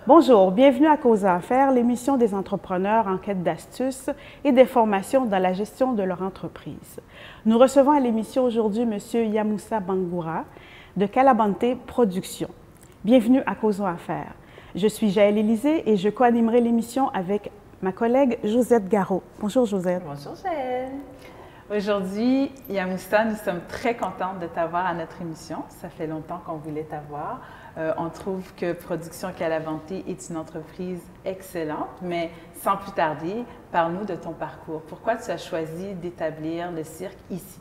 Bonjour, bienvenue à Cause à faire, l'émission des entrepreneurs en quête d'astuces et d'informations dans la gestion de leur entreprise. Nous recevons à l'émission aujourd'hui M. Yamoussa Bangoura de Calabante Productions. Bienvenue à Cause à faire. Je suis Jaël Élisée et je co-animerai l'émission avec ma collègue Josette Garot. Bonjour Josette. Bonjour Jaël. Aujourd'hui, Yamoussa, nous sommes très contentes de t'avoir à notre émission. Ça fait longtemps qu'on voulait t'avoir. On trouve que Production Calabante est une entreprise excellente, mais sans plus tarder, parle-nous de ton parcours. Pourquoi tu as choisi d'établir le cirque ici?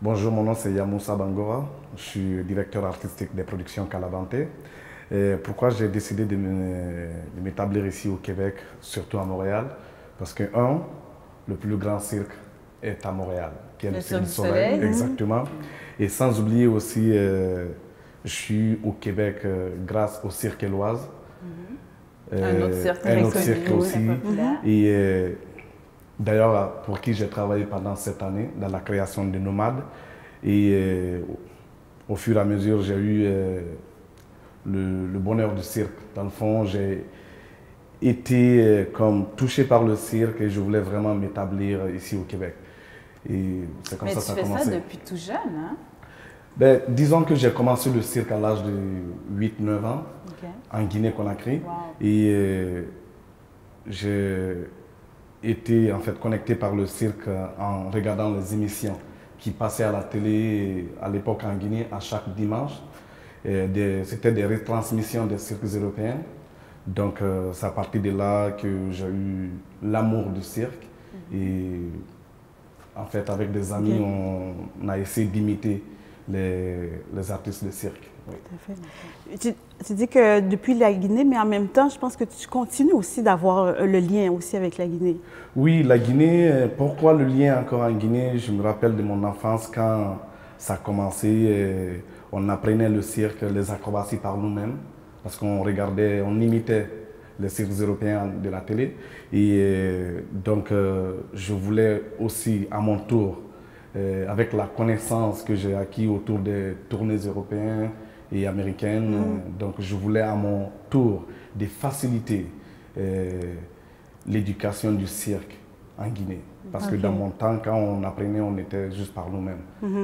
Bonjour, mon nom c'est Yamoussa Bangoura. Je suis directeur artistique des Productions Calabante. Pourquoi j'ai décidé de m'établir ici au Québec, surtout à Montréal? Parce que, le plus grand cirque est à Montréal, qui est le Cirque du Soleil. Exactement. Et sans oublier aussi, je suis au Québec grâce au Cirque Éloise. Un autre cirque aussi. Et d'ailleurs, pour qui j'ai travaillé pendant cette année dans la création des nomades. Et au fur et à mesure, j'ai eu le bonheur du cirque. Dans le fond, j'ai été comme touché par le cirque et je voulais vraiment m'établir ici au Québec. Et c'est comme ça que ça a commencé. Mais tu fais ça depuis tout jeune, hein? Ben, disons que j'ai commencé le cirque à l'âge de 8-9 ans, en Guinée-Conakry. Wow. Et j'ai été en fait connecté par le cirque en regardant les émissions qui passaient à la télé à l'époque en Guinée à chaque dimanche. C'était des retransmissions des cirques européens. Donc, c'est à partir de là que j'ai eu l'amour du cirque. Et en fait, avec des amis, on a essayé d'imiter les artistes de cirque. Oui. Tout à fait. Tu dis que depuis la Guinée, mais en même temps, je pense que tu continues aussi d'avoir le lien aussi avec la Guinée. Oui, la Guinée, pourquoi le lien encore en Guinée? Je me rappelle de mon enfance quand ça a commencé, on apprenait le cirque, les acrobaties par nous-mêmes. Parce qu'on regardait, on imitait les cirques européens de la télé. Et donc, je voulais aussi, à mon tour, avec la connaissance que j'ai acquis autour des tournées européennes et américaines, donc je voulais à mon tour de faciliter l'éducation du cirque en Guinée. Parce que dans mon temps, quand on apprenait, on était juste par nous-mêmes.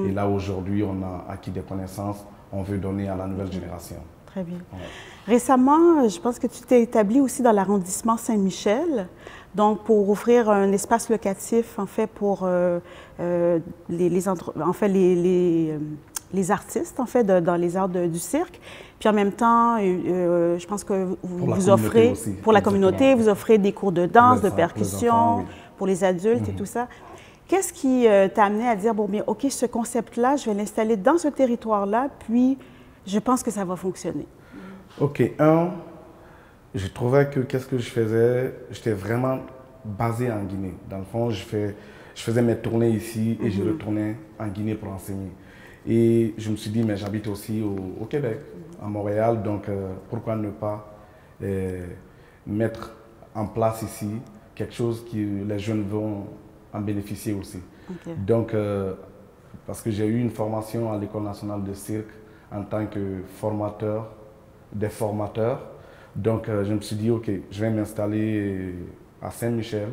Et là, aujourd'hui, on a acquis des connaissances, on veut donner à la nouvelle génération. Très bien. Ouais. Récemment, je pense que tu t'es établi aussi dans l'arrondissement Saint-Michel, donc pour offrir un espace locatif en fait pour les artistes en fait dans les arts du cirque. Puis en même temps, je pense que vous offrez aussi, pour la communauté, vous offrez des cours de danse, de percussion enfants, oui. pour les adultes et tout ça. Qu'est-ce qui t'a amené à dire bon bien ok, ce concept-là, je vais l'installer dans ce territoire-là, puis je pense que ça va fonctionner. Ok, je trouvais que qu'est-ce que je faisais, j'étais vraiment basé en Guinée. Dans le fond, je faisais mes tournées ici et je retournais en Guinée pour enseigner. Et je me suis dit, mais j'habite aussi au Québec, à Montréal, donc pourquoi ne pas mettre en place ici quelque chose que les jeunes vont en bénéficier aussi. Okay. Donc, parce que j'ai eu une formation à l'École nationale de cirque en tant que formateur des formateurs. Donc, je me suis dit, OK, je vais m'installer à Saint-Michel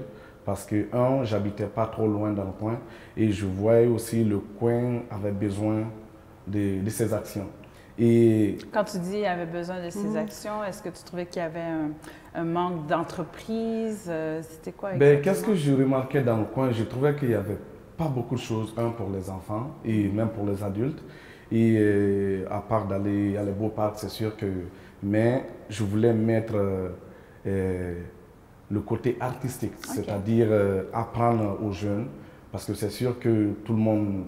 parce que, j'habitais pas trop loin dans le coin et je voyais aussi le coin avait besoin de ces actions. Et quand tu dis qu'il avait besoin de ces actions, est-ce que tu trouvais qu'il y avait un manque d'entreprise? C'était quoi exactement? Qu'est-ce que je remarquais dans le coin? Je trouvais qu'il n'y avait pas beaucoup de choses, pour les enfants et même pour les adultes. Et à part d'aller à les beaux parcs, c'est sûr que... Mais je voulais mettre le côté artistique, c'est-à-dire apprendre aux jeunes, parce que c'est sûr que tout le monde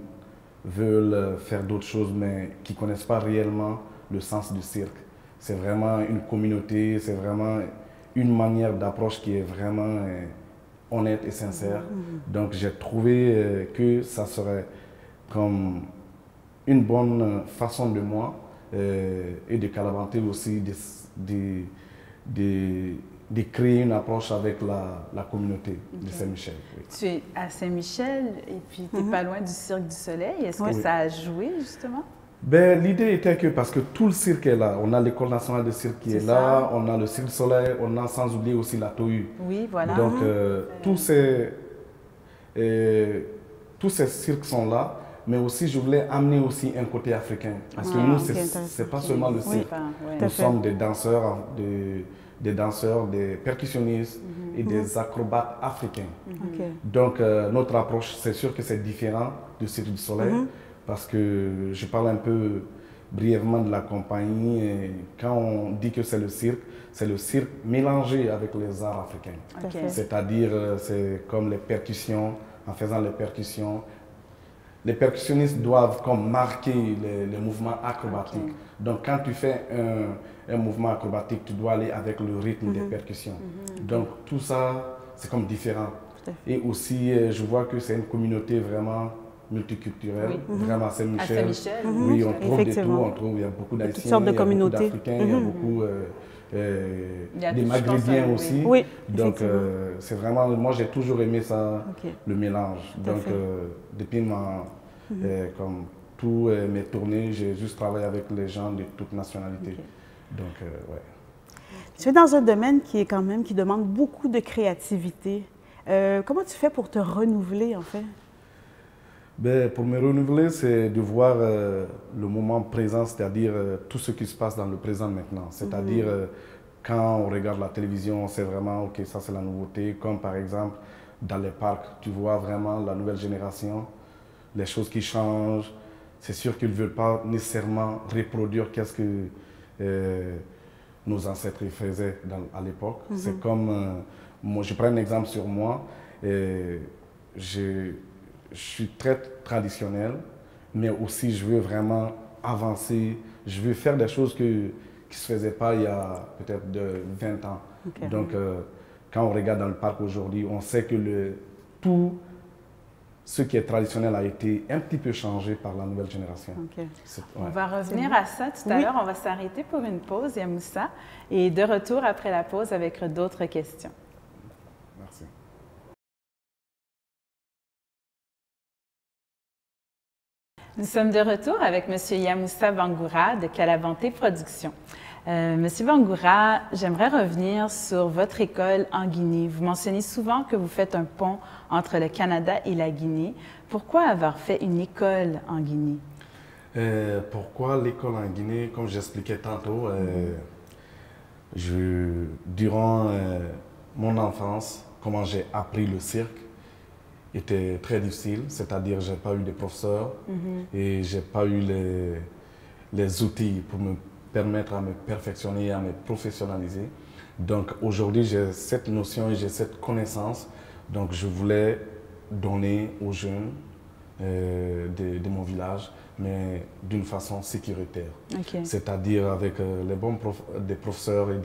veut faire d'autres choses, mais qui ne connaissent pas réellement le sens du cirque. C'est vraiment une communauté, c'est vraiment une manière d'approche qui est vraiment honnête et sincère. Donc j'ai trouvé que ça serait comme une bonne façon de moi et de Calabante aussi de créer une approche avec la communauté de Saint-Michel. Oui. Tu es à Saint-Michel et puis tu n'es pas loin du Cirque du Soleil. Est-ce que ça a joué justement? Ben, l'idée était que, parce que tout le cirque est là, on a l'École nationale de cirque qui est là, on a le Cirque du Soleil, on a sans oublier aussi la TOU. Oui, voilà. Donc, tous ces cirques sont là, mais aussi je voulais amener aussi un côté africain. Parce que nous, c'est pas seulement le cirque. Nous sommes des danseurs, des percussionnistes et des acrobates africains. Donc, notre approche, c'est sûr que c'est différent du Cirque du Soleil, parce que je parle un peu brièvement de la compagnie. Et quand on dit que c'est le cirque mélangé avec les arts africains. C'est-à-dire, c'est comme les percussions, en faisant les percussions. Les percussionnistes doivent comme marquer les mouvements acrobatiques. Donc, quand tu fais un mouvement acrobatique, tu dois aller avec le rythme des percussions. Donc, tout ça, c'est comme différent. Et aussi, je vois que c'est une communauté vraiment multiculturelle, vraiment à Saint-Michel. Oui, on trouve de tout, il y a beaucoup d'Haïtiens, il y a beaucoup d'Africains, il y a beaucoup des Maghrébiens aussi. Donc, c'est vraiment, moi j'ai toujours aimé ça, le mélange. Donc, depuis comme tous mes tournées, j'ai juste travaillé avec les gens de toutes nationalités. Donc, ouais. Tu es dans un domaine qui est quand même, qui demande beaucoup de créativité. Comment tu fais pour te renouveler, en fait? Ben, pour me renouveler, c'est de voir le moment présent, c'est-à-dire tout ce qui se passe dans le présent maintenant. C'est-à-dire, quand on regarde la télévision, on sait vraiment, OK, ça c'est la nouveauté. Comme par exemple, dans les parcs, tu vois vraiment la nouvelle génération, les choses qui changent. C'est sûr qu'ils ne veulent pas nécessairement reproduire qu'est-ce que nos ancêtres faisaient à l'époque. C'est comme, moi, je prends un exemple sur moi. Je suis très traditionnel, mais aussi je veux vraiment avancer. Je veux faire des choses qui ne se faisaient pas il y a peut-être 20 ans. Donc, quand on regarde dans le parc aujourd'hui, on sait que tout ce qui est traditionnel a été un petit peu changé par la nouvelle génération. On va revenir à ça tout à l'heure. On va s'arrêter pour une pause, Yamoussa, et de retour après la pause avec d'autres questions. Merci. Nous sommes de retour avec M. Yamoussa Bangoura de Calavanté Productions. Monsieur Bangoura, j'aimerais revenir sur votre école en Guinée. Vous mentionnez souvent que vous faites un pont entre le Canada et la Guinée. Pourquoi avoir fait une école en Guinée? Pourquoi l'école en Guinée? Comme j'expliquais tantôt, durant mon enfance, comment j'ai appris le cirque était très difficile, c'est-à-dire j'ai pas eu de professeurs et j'ai pas eu les outils pour me permettre à me perfectionner et à me professionnaliser. Donc aujourd'hui j'ai cette notion et j'ai cette connaissance, donc je voulais donner aux jeunes de mon village, mais d'une façon sécuritaire, c'est-à-dire avec des professeurs et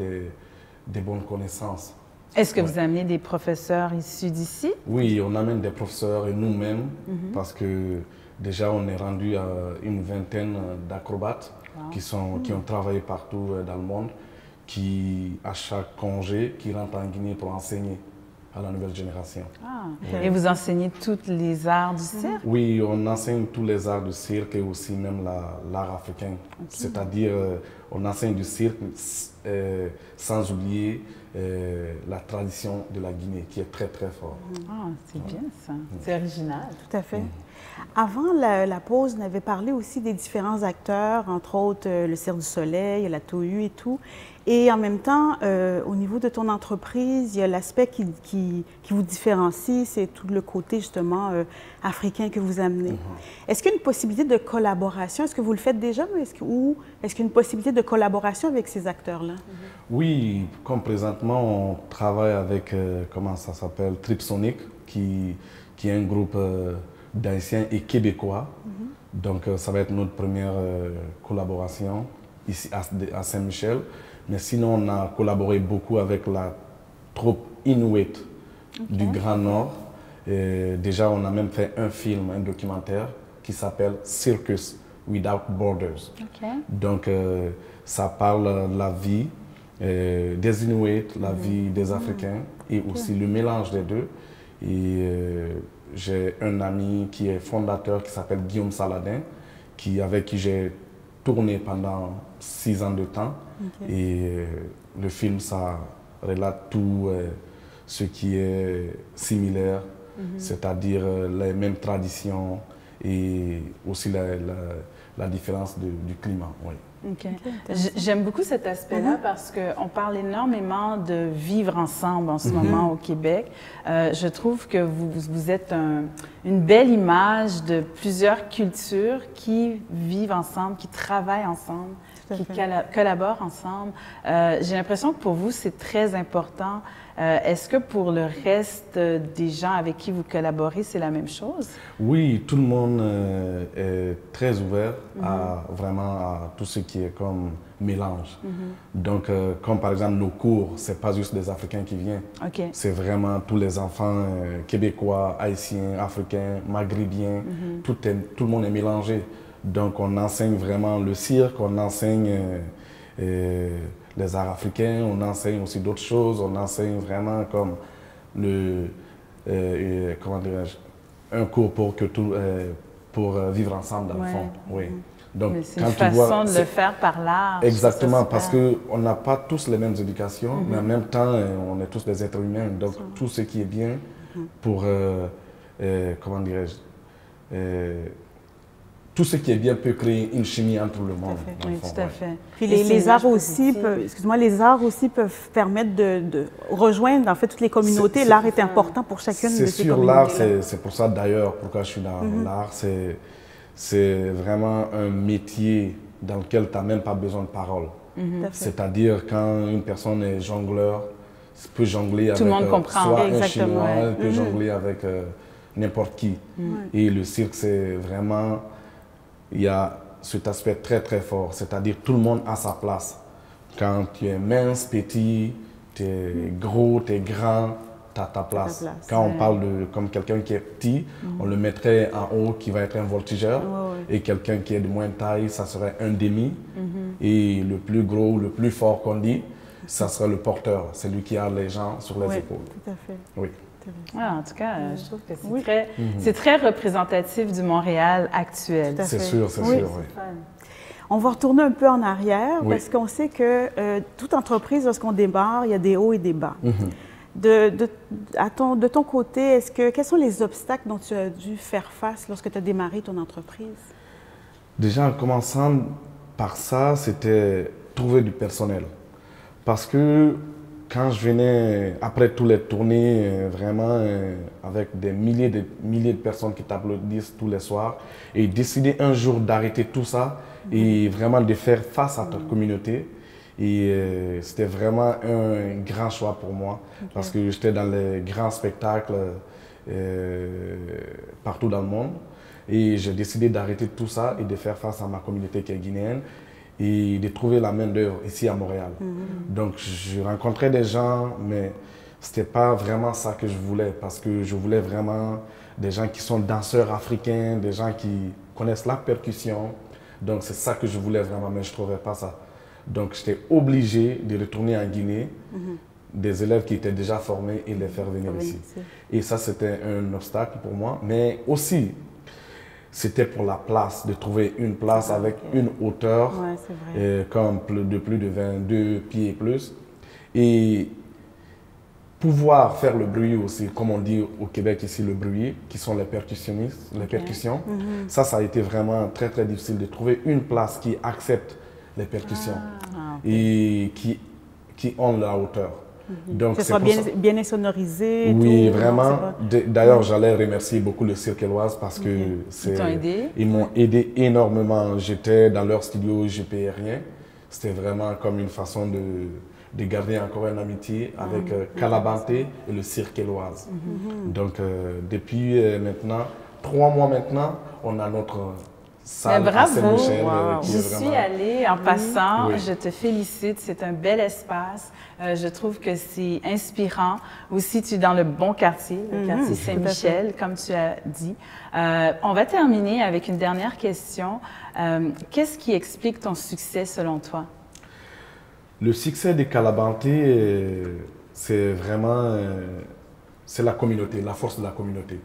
des bonnes connaissances. Est-ce que vous amenez des professeurs issus d'ici? Oui, on amène des professeurs et nous-mêmes, parce que déjà on est rendu à une vingtaine d'acrobates qui ont travaillé partout dans le monde, qui à chaque congé, qui rentrent en Guinée pour enseigner à la nouvelle génération. Et vous enseignez tous les arts du cirque? Oui, on enseigne tous les arts du cirque et aussi même l'art africain. C'est-à-dire, on enseigne du cirque sans oublier la tradition de la Guinée, qui est très très forte. C'est bien ça. C'est original. Tout à fait. Avant la pause, on avait parlé aussi des différents acteurs, entre autres le Cirque du Soleil, la TOU et tout. Et en même temps, au niveau de ton entreprise, il y a l'aspect qui vous différencie, c'est tout le côté justement africain que vous amenez. Est-ce qu'il y a une possibilité de collaboration? Est-ce que vous le faites déjà ou est-ce qu'il y a une possibilité de collaboration avec ces acteurs-là? Oui, comme présentement, on travaille avec, comment ça s'appelle, Tripsonic, qui est un groupe d'Haïtiens et Québécois. Donc, ça va être notre première collaboration ici à Saint-Michel. Mais sinon, on a collaboré beaucoup avec la troupe Inuit du Grand Nord. Et déjà, on a même fait un film, un documentaire qui s'appelle Circus Without Borders. Donc, ça parle de la vie des Inuits, la vie des Africains et aussi le mélange des deux. Et j'ai un ami qui est fondateur qui s'appelle Guillaume Saladin, avec qui j'ai tourné pendant 6 ans de temps. Et le film, ça relate tout ce qui est similaire, c'est-à-dire les mêmes traditions et aussi la différence du climat. Oui. Okay. J'aime beaucoup cet aspect-là parce qu'on parle énormément de vivre ensemble en ce moment au Québec. Je trouve que vous êtes une belle image de plusieurs cultures qui vivent ensemble, qui travaillent ensemble, qui collaborent ensemble. J'ai l'impression que pour vous, c'est très important. Est-ce que pour le reste des gens avec qui vous collaborez, c'est la même chose? Oui, tout le monde est très ouvert à tout ce qui est comme mélange. Donc, comme par exemple nos cours, c'est pas juste des Africains qui viennent. C'est vraiment tous les enfants québécois, haïtiens, africains, maghrébiens, tout le monde est mélangé. Donc, on enseigne vraiment le cirque, on enseigne les arts africains, on enseigne aussi d'autres choses, on enseigne vraiment comme comment dirais-je, un cours pour vivre ensemble dans le fond. Oui. Donc, c'est une façon de le faire par l'art. Exactement, parce qu'on n'a pas tous les mêmes éducations, mais en même temps, on est tous des êtres humains. Donc, tout ce qui est bien pour, comment dirais-je, tout ce qui est bien peut créer une chimie entre le monde. Oui, tout à fait. Puis les arts aussi peuvent, excuse-moi, les arts aussi peuvent permettre de rejoindre en fait toutes les communautés. L'art est important pour chacune de ces communautés. C'est sûr, l'art, c'est pour ça d'ailleurs pourquoi je suis dans l'art. C'est vraiment un métier dans lequel tu n'as même pas besoin de paroles. C'est-à-dire quand une personne est jongleur, peut jongler avec tout le monde comprend. Soit un Chinois, peut jongler avec n'importe qui. Et le cirque, c'est vraiment... Il y a cet aspect très très fort, c'est-à-dire tout le monde a sa place. Quand tu es mince, petit, tu es gros, tu es grand, tu as ta place. Quand on parle de comme quelqu'un qui est petit, on le mettrait en haut qui va être un voltigeur. Et quelqu'un qui est de moins taille, ça serait un demi. Et le plus gros, le plus fort qu'on dit, ça serait le porteur, celui qui a les gens sur les épaules. Tout à fait. Oui. En tout cas, je trouve que c'est très représentatif du Montréal actuel. C'est sûr, c'est sûr. Oui. On va retourner un peu en arrière parce qu'on sait que toute entreprise, lorsqu'on démarre, il y a des hauts et des bas. De ton côté, quels sont les obstacles dont tu as dû faire face lorsque tu as démarré ton entreprise? Déjà, en commençant par ça, c'était trouver du personnel. Parce que quand je venais, après tous les tournées, vraiment avec des milliers de personnes qui t'applaudissent tous les soirs, et décider un jour d'arrêter tout ça et vraiment de faire face à ta communauté. Et c'était vraiment un grand choix pour moi parce que j'étais dans les grands spectacles partout dans le monde. Et j'ai décidé d'arrêter tout ça et de faire face à ma communauté qui est guinéenne et de trouver la main-d'œuvre ici à Montréal. Donc, je rencontrais des gens, mais ce n'était pas vraiment ça que je voulais parce que je voulais vraiment des gens qui sont danseurs africains, des gens qui connaissent la percussion. Donc, c'est ça que je voulais vraiment, mais je ne trouvais pas ça. Donc, j'étais obligé de retourner en Guinée, des élèves qui étaient déjà formés et les faire venir ici. Et ça, c'était un obstacle pour moi, mais aussi, c'était pour la place, de trouver une place avec une hauteur comme de plus de 22 pieds et plus. Et pouvoir faire le bruit aussi, comme on dit au Québec ici, le bruit, qui sont les percussionnistes, les percussions. Ça a été vraiment très, très difficile de trouver une place qui accepte les percussions et qui ont la hauteur. Donc, que ce soit bien insonorisé. Oui, tout, vraiment. D'ailleurs, j'allais remercier beaucoup le Cirque Éloise parce que ils m'ont aidé énormément. J'étais dans leur studio, je ne payais rien. C'était vraiment comme une façon de garder encore une amitié avec Calabanté et le Cirque Éloise. Donc, depuis maintenant, 3 mois maintenant, on a notre salle à Saint-Michel. J'y suis allée en passant. Je te félicite. C'est un bel espace. Je trouve que c'est inspirant. Aussi, tu es dans le bon quartier, le quartier Saint-Michel, comme tu as dit. On va terminer avec une dernière question. Qu'est-ce qui explique ton succès selon toi? Le succès de Calabanté, c'est vraiment c'est la communauté, la force de la communauté.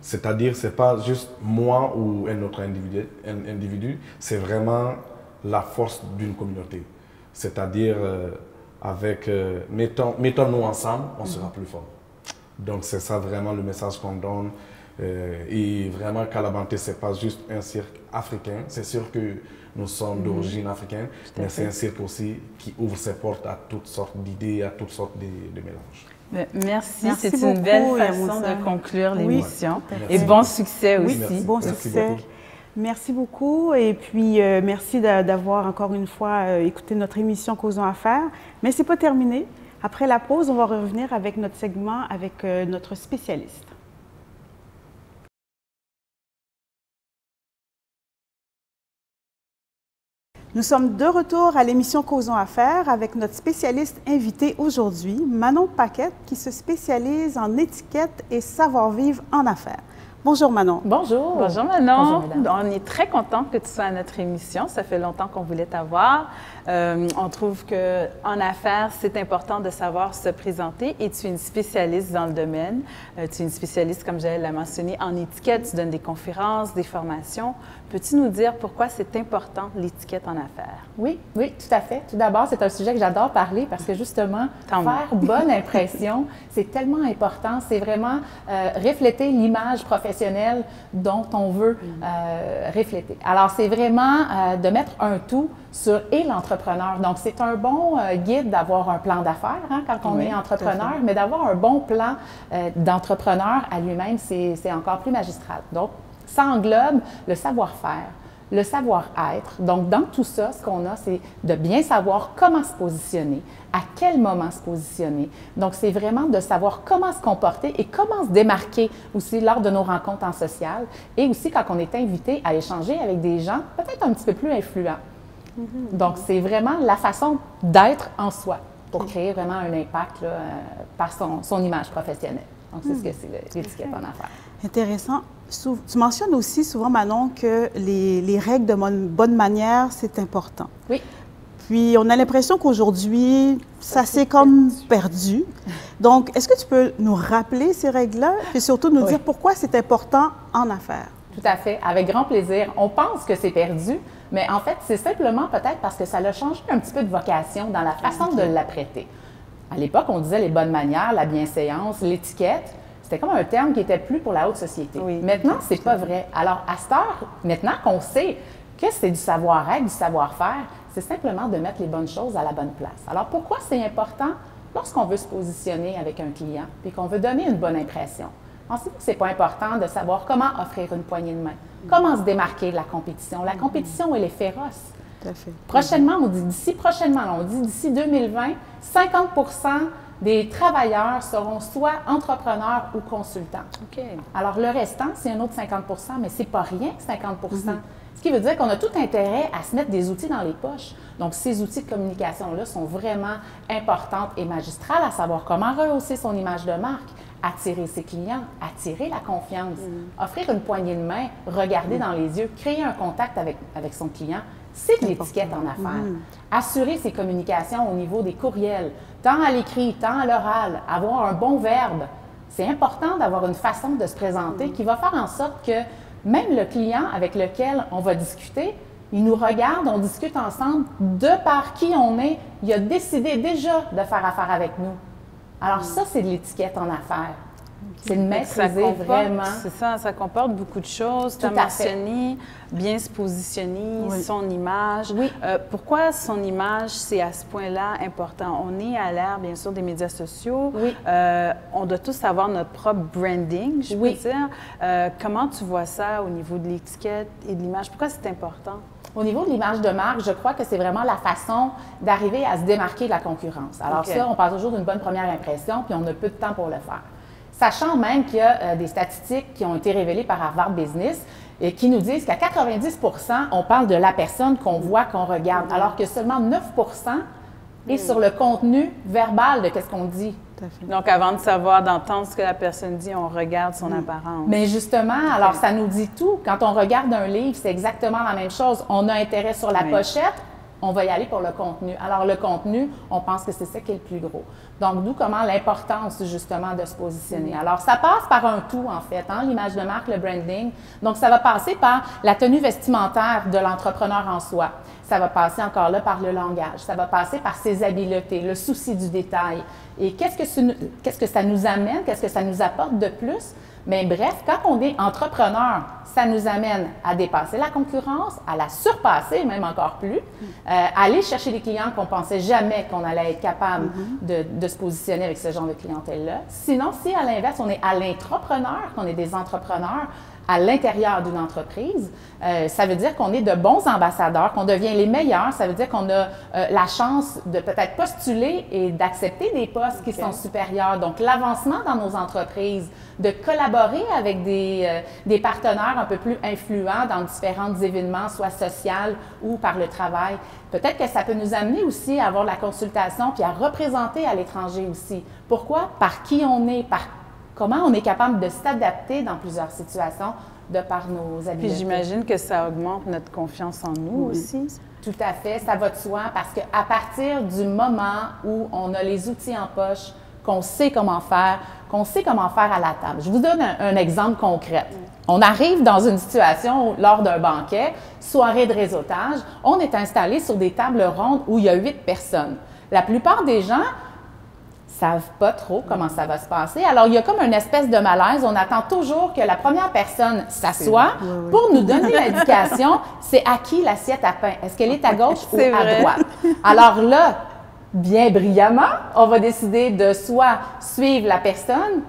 C'est-à-dire, ce n'est pas juste moi ou un autre individu, c'est vraiment la force d'une communauté. C'est-à-dire, mettons-nous ensemble, on sera plus fort. Donc c'est ça vraiment le message qu'on donne. Et vraiment, Kalabanté, ce n'est pas juste un cirque africain. C'est sûr que nous sommes d'origine africaine, mais c'est un cirque aussi qui ouvre ses portes à toutes sortes d'idées, à toutes sortes de mélanges. Merci, Merci c'est beaucoup, une belle façon Yamoussa. de conclure l'émission. Oui, et bon succès oui, aussi. Merci. bon Merci succès. beaucoup. Merci beaucoup et puis merci d'avoir encore une fois écouté notre émission Causons Affaires. Mais ce n'est pas terminé. Après la pause, on va revenir avec notre segment avec notre spécialiste. Nous sommes de retour à l'émission Causons Affaires avec notre spécialiste invité aujourd'hui, Manon Paquette, qui se spécialise en étiquette et savoir-vivre en affaires. Bonjour Manon. Bonjour. Bonjour Manon. Bonjour, mesdames. On est très contente que tu sois à notre émission. Ça fait longtemps qu'on voulait t'avoir. On trouve qu'en affaires, c'est important de savoir se présenter et tu es une spécialiste dans le domaine. Tu es une spécialiste, comme j'allais la mentionner, en étiquette. Tu donnes des conférences, des formations. Peux-tu nous dire pourquoi c'est important l'étiquette en affaires? Oui, oui, tout à fait. Tout d'abord, c'est un sujet que j'adore parler parce que justement, faire bonne impression, c'est tellement important. C'est vraiment refléter l'image professionnelle dont on veut refléter. Alors, c'est vraiment de mettre un tout sur l'entrepreneur. Donc, c'est un bon guide d'avoir un plan d'affaires quand on est entrepreneur, mais d'avoir un bon plan d'entrepreneur à lui-même, c'est encore plus magistral. Donc, ça englobe le savoir-faire, le savoir-être. Donc, dans tout ça, ce qu'on a, c'est de bien savoir comment se positionner, à quel moment se positionner. Donc, c'est vraiment de savoir comment se comporter et comment se démarquer aussi lors de nos rencontres en social et aussi quand on est invité à échanger avec des gens peut-être un petit peu plus influents. Donc, c'est vraiment la façon d'être en soi pour créer vraiment un impact là, par son image professionnelle. Donc, c'est ce que c'est l'étiquette en affaires. Intéressant. Tu mentionnes aussi souvent, Manon, que les règles de bonne manière, c'est important. Oui. Puis, on a l'impression qu'aujourd'hui, ça s'est comme perdu. Donc, est-ce que tu peux nous rappeler ces règles-là, puis surtout nous dire pourquoi c'est important en affaires? Tout à fait, avec grand plaisir. On pense que c'est perdu, mais en fait, c'est simplement peut-être parce que ça a changé un petit peu de vocation dans la façon de l'apprêter. À l'époque, on disait les bonnes manières, la bienséance, l'étiquette. C'était comme un terme qui était plus pour la haute société. Oui. Maintenant, c'est pas vrai. Alors, à cette heure, maintenant qu'on sait que c'est du savoir-être, du savoir-faire, c'est simplement de mettre les bonnes choses à la bonne place. Alors, pourquoi c'est important lorsqu'on veut se positionner avec un client et qu'on veut donner une bonne impression? Pensez-vous que c'est pas important de savoir comment offrir une poignée de main? Comment se démarquer de la compétition? La compétition, elle est féroce. Tout à fait. Prochainement, on dit d'ici 2020, 50 des travailleurs seront soit entrepreneurs ou consultants. OK. Alors, le restant, c'est un autre 50 mais c'est pas rien, 50 Ce qui veut dire qu'on a tout intérêt à se mettre des outils dans les poches. Donc, ces outils de communication-là sont vraiment importants et magistrales, à savoir comment rehausser son image de marque, attirer ses clients, attirer la confiance, offrir une poignée de main, regarder dans les yeux, créer un contact avec son client. C'est de l'étiquette en affaires. Assurer ses communications au niveau des courriels, tant à l'écrit, tant à l'oral, avoir un bon verbe. C'est important d'avoir une façon de se présenter qui va faire en sorte que même le client avec lequel on va discuter, il nous regarde, on discute ensemble, de par qui on est, il a décidé déjà de faire affaire avec nous. Alors ça, c'est de l'étiquette en affaires. C'est de maîtriser vraiment. C'est ça, ça comporte beaucoup de choses. Tu as mentionné bien se positionner, son image. Oui. Pourquoi son image, c'est à ce point-là important? On est à l'ère, bien sûr, des médias sociaux. Oui. On doit tous avoir notre propre branding, je peux dire. Comment tu vois ça au niveau de l'étiquette et de l'image? Pourquoi c'est important? Au niveau de l'image de marque, je crois que c'est vraiment la façon d'arriver à se démarquer de la concurrence. Alors ça, on parle toujours d'une bonne première impression, puis on a peu de temps pour le faire. Sachant même qu'il y a des statistiques qui ont été révélées par Harvard Business et qui nous disent qu'à 90 on parle de la personne qu'on voit, qu'on regarde, alors que seulement 9 est sur le contenu verbal de ce qu'on dit. Donc, avant de savoir, d'entendre ce que la personne dit, on regarde son apparence. Mais justement, alors ça nous dit tout. Quand on regarde un livre, c'est exactement la même chose. On a intérêt sur la pochette, on va y aller pour le contenu. Alors, le contenu, on pense que c'est ça qui est le plus gros. Donc, d'où comment l'importance, justement, de se positionner. Alors, ça passe par un tout, en fait, hein, l'image de marque, le branding. Donc, ça va passer par la tenue vestimentaire de l'entrepreneur en soi. Ça va passer encore là par le langage. Ça va passer par ses habiletés, le souci du détail. Et qu'est-ce que ça nous amène? Qu'est-ce que ça nous apporte de plus? Mais bref, quand on est entrepreneur, ça nous amène à dépasser la concurrence, à la surpasser, même encore plus, à aller chercher des clients qu'on pensait jamais qu'on allait être capable de se positionner avec ce genre de clientèle-là. Sinon, si à l'inverse, on est à l'intrapreneur, qu'on est des entrepreneurs, à l'intérieur d'une entreprise, ça veut dire qu'on est de bons ambassadeurs, qu'on devient les meilleurs. Ça veut dire qu'on a la chance de peut-être postuler et d'accepter des postes qui sont supérieurs. Donc, l'avancement dans nos entreprises, de collaborer avec des partenaires un peu plus influents dans différents événements, soit sociaux ou par le travail. Peut-être que ça peut nous amener aussi à avoir la consultation puis à représenter à l'étranger aussi. Pourquoi? Par qui on est, par comment on est capable de s'adapter dans plusieurs situations de par nos habiletés. Puis j'imagine que ça augmente notre confiance en nous aussi. Tout à fait, ça va de soi parce qu'à partir du moment où on a les outils en poche, qu'on sait comment faire à la table. Je vous donne un exemple concret. On arrive dans une situation lors d'un banquet, soirée de réseautage, on est installé sur des tables rondes où il y a 8 personnes. La plupart des gens savent pas trop comment ça va se passer. Alors, il y a comme une espèce de malaise. On attend toujours que la première personne s'assoie pour nous donner l'indication, c'est à qui l'assiette à pain. Est-ce qu'elle est à gauche ou à droite? Alors là, bien brillamment, on va décider de soit suivre la personne,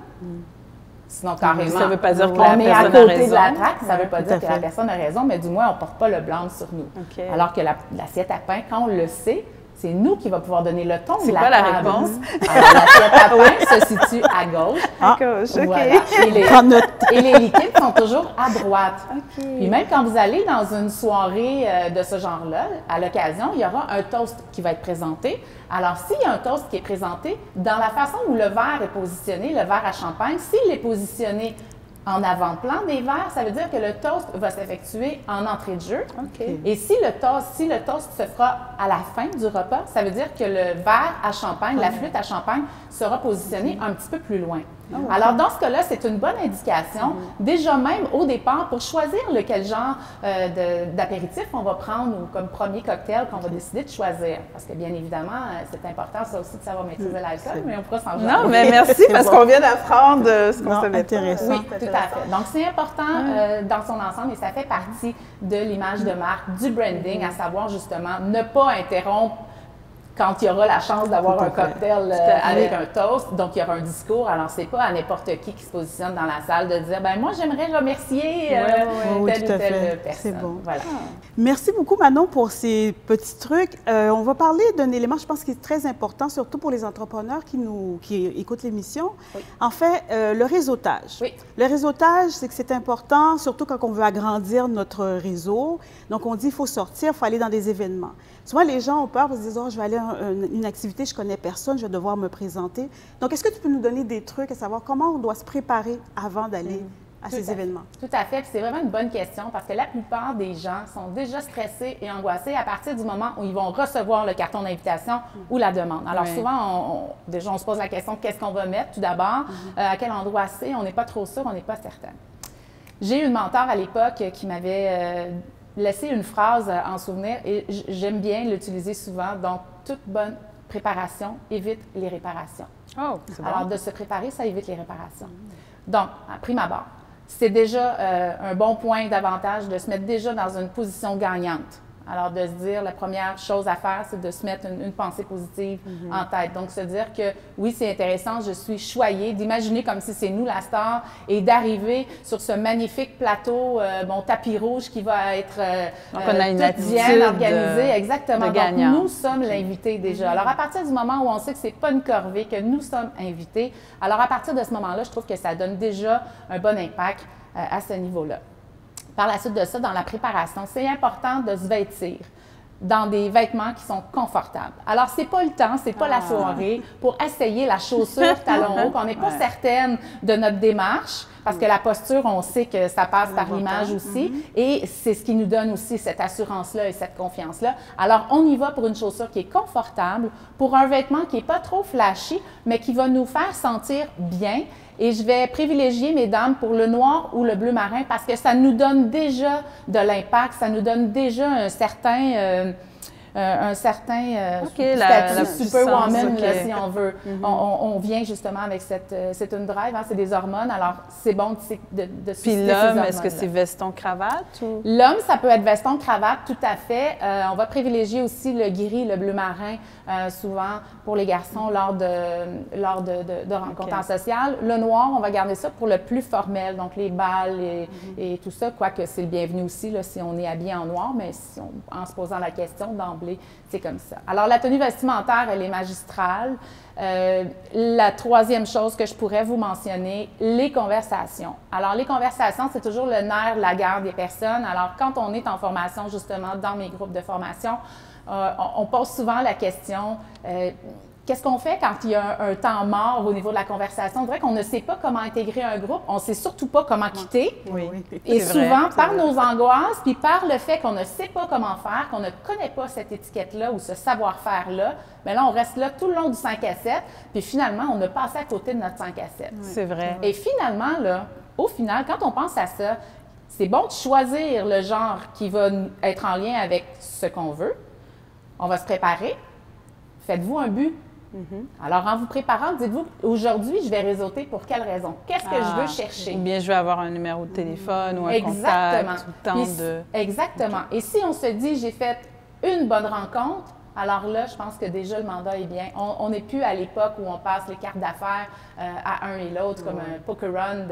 sinon carrément, ça ne veut pas dire que on la est à personne a côté de raison. la traque, ça ne veut pas dire que la personne a raison, mais du moins, on ne porte pas le blâme sur nous. Alors que l'assiette à pain, quand on le sait, c'est nous qui va pouvoir donner le ton de la table. C'est quoi la réponse? Alors, l'assiette à pain se situe à gauche. À gauche, OK. Voilà. Et les liquides sont toujours à droite. Puis même quand vous allez dans une soirée de ce genre-là, à l'occasion, il y aura un toast qui va être présenté. Alors, s'il y a un toast qui est présenté, dans la façon où le verre est positionné, le verre à champagne, s'il est positionné en avant-plan des verres, ça veut dire que le toast va s'effectuer en entrée de jeu. Et si le toast se fera à la fin du repas, ça veut dire que le verre à champagne, la flûte à champagne, sera positionné un petit peu plus loin. Alors, dans ce cas-là, c'est une bonne indication, déjà même au départ, pour choisir lequel genre d'apéritif on va prendre ou comme premier cocktail qu'on va décider de choisir. Parce que, bien évidemment, c'est important, ça aussi, de savoir maîtriser l'alcool, mais on pourra s'en jaser. Non, mais merci, parce qu'on vient d'apprendre ce qu'on savait intéressant. Oui, tout à fait. Donc, c'est important dans son ensemble et ça fait partie de l'image de marque, du branding, à savoir, justement, ne pas interrompre quand il y aura la chance d'avoir un cocktail avec un toast, donc il y aura un discours. Alors, c'est pas à n'importe qui se positionne dans la salle de dire, ben moi, j'aimerais remercier telle ou telle personne. C'est bon. Voilà. Merci beaucoup, Manon, pour ces petits trucs. On va parler d'un élément, je pense, qui est très important, surtout pour les entrepreneurs qui écoutent l'émission. En fait, le réseautage. Le réseautage, c'est que c'est important, surtout quand on veut agrandir notre réseau. Donc, on dit, il faut sortir, il faut aller dans des événements. Souvent, les gens ont peur parce qu'ils disent, oh, je vais aller à une activité, je ne connais personne, je vais devoir me présenter. Donc, est-ce que tu peux nous donner des trucs à savoir comment on doit se préparer avant d'aller à ces événements? Tout à fait. C'est vraiment une bonne question parce que la plupart des gens sont déjà stressés et angoissés à partir du moment où ils vont recevoir le carton d'invitation ou la demande. Alors, souvent, déjà, on se pose la question, qu'est-ce qu'on va mettre tout d'abord? À quel endroit c'est? On n'est pas trop sûr, on n'est pas certain. J'ai eu une mentor à l'époque qui m'avait laissé une phrase en souvenir et j'aime bien l'utiliser souvent. Donc, toute bonne préparation évite les réparations. Oh, c'est bon. Alors, de se préparer, ça évite les réparations. Donc, à prime abord, c'est déjà un bon point d'avantage de se mettre déjà dans une position gagnante. Alors, de se dire, la première chose à faire, c'est de se mettre une pensée positive en tête. Donc, se dire que, oui, c'est intéressant, je suis choyée, d'imaginer comme si c'est nous la star et d'arriver sur ce magnifique plateau, bon tapis rouge qui va être donc, on a une tout bien organisé. Exactement. Donc, nous sommes l'invité déjà. Alors, à partir du moment où on sait que c'est pas une corvée, que nous sommes invités, alors à partir de ce moment-là, je trouve que ça donne déjà un bon impact à ce niveau-là. Par la suite de ça, dans la préparation, c'est important de se vêtir dans des vêtements qui sont confortables. Alors, c'est pas le temps, c'est pas la soirée pour essayer la chaussure talon haut, qu'on n'est pas certaine de notre démarche, parce que la posture, on sait que ça passe par l'image aussi, et c'est ce qui nous donne aussi cette assurance-là et cette confiance-là. Alors, on y va pour une chaussure qui est confortable, pour un vêtement qui n'est pas trop flashy, mais qui va nous faire sentir bien. Et je vais privilégier, mesdames, pour le noir ou le bleu marin parce que ça nous donne déjà de l'impact, ça nous donne déjà un certain statut superwoman, si on veut. On vient justement avec c'est une drive, c'est des hormones, alors c'est bon de Puis l'homme, est-ce que c'est veston-cravate? Ou... L'homme, ça peut être veston-cravate, tout à fait. On va privilégier aussi le gris, le bleu marin, souvent pour les garçons lors de rencontres en social. Le noir, on va garder ça pour le plus formel, donc les balles et tout ça, quoique c'est le bienvenu aussi là, si on est habillé en noir, mais en se posant la question d'emblée, c'est comme ça. Alors, la tenue vestimentaire, elle est magistrale. La troisième chose que je pourrais vous mentionner, les conversations. Alors, les conversations, c'est toujours le nerf de la guerre des personnes. Alors, quand on est en formation, justement, dans mes groupes de formation, on pose souvent la question qu'est-ce qu'on fait quand il y a un temps mort au niveau de la conversation? On dirait qu'on ne sait pas comment intégrer un groupe, on ne sait surtout pas comment quitter. Oui, et souvent, par nos angoisses, puis par le fait qu'on ne sait pas comment faire, qu'on ne connaît pas cette étiquette-là ou ce savoir-faire-là, bien là, on reste là tout le long du 5 à 7, puis finalement, on a passé à côté de notre 5 à 7. C'est vrai. Et finalement, là, au final, quand on pense à ça, c'est bon de choisir le genre qui va être en lien avec ce qu'on veut. On va se préparer. Faites-vous un but. Alors, en vous préparant, dites-vous, aujourd'hui, je vais réseauter pour quelle raison? Qu'est-ce que je veux chercher? Ou bien je vais avoir un numéro de téléphone ou un contact. Exactement. Et si on se dit, j'ai fait une bonne rencontre, alors là, je pense que déjà le mandat est bien. On n'est plus à l'époque où on passe les cartes d'affaires à un et l'autre comme un poker run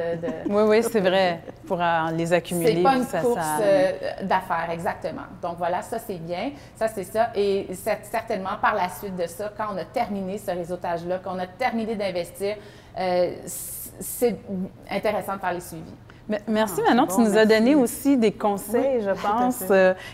Oui, c'est vrai. Pour les accumuler. C'est pas une course d'affaires, exactement. Donc voilà, ça c'est bien. Ça c'est ça. Et certainement par la suite de ça, quand on a terminé ce réseautage-là, qu'on a terminé d'investir, c'est intéressant de faire les suivis. Merci Manon, tu nous as donné aussi des conseils, je pense,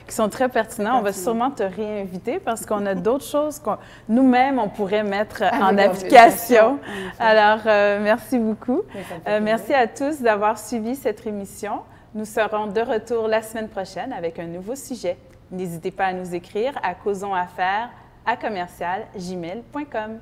qui sont très pertinents. On va sûrement te réinviter parce qu'on a d'autres choses que nous-mêmes, on pourrait mettre en application. Alors, merci beaucoup. Merci à tous d'avoir suivi cette émission. Nous serons de retour la semaine prochaine avec un nouveau sujet. N'hésitez pas à nous écrire à causonsaffaires@gmail.com.